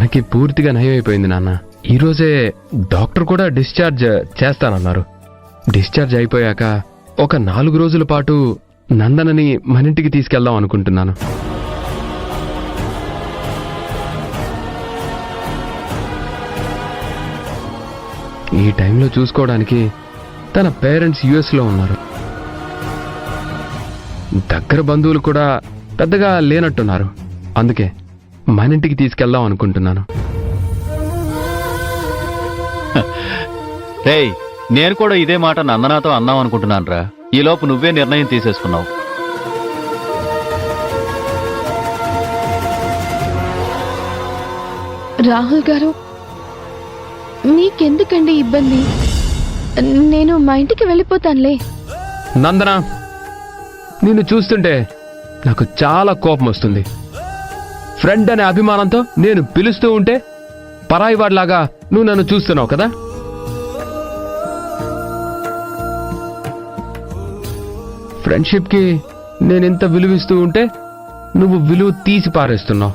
తనకి పూర్తిగా నయం అయిపోయింది నాన్న. ఈరోజే డాక్టర్ కూడా డిశ్చార్జ్ చేస్తానన్నారు. డిశ్చార్జ్ అయిపోయాక ఒక 4 రోజుల పాటు నందనని మన ఇంటికి తీసుకెళ్దాం అనుకుంటున్నాను. ఈ టైంలో చూసుకోవడానికి తన పేరెంట్స్ యుఎస్లో ఉన్నారు. దగ్గర బంధువులు కూడా పెద్దగా లేనట్టున్నారు. అందుకే మన ఇంటికి తీసుకెళ్దాం అనుకుంటున్నాను. రేయ్, నేను కూడా ఇదే మాట నందనాతో అన్నాం అనుకుంటున్నాను రా. ఈలోపు నువ్వే నిర్ణయం తీసేసుకున్నావు. రాహుల్ గారు, మీకెందుకండి ఇబ్బంది? నేను మా ఇంటికి వెళ్ళిపోతానులే. నందన, నిన్ను చూస్తుంటే నాకు చాలా కోపం వస్తుంది. ఫ్రెండ్ అనే అభిమానంతో నేను పిలుస్తూ ఉంటే పరాయి వాడిలాగా నువ్వు నన్ను చూస్తున్నావు కదా. ఫ్రెండ్షిప్కి నేనెంత విలువిస్తూ ఉంటే నువ్వు విలువ తీసి పారేస్తున్నావు.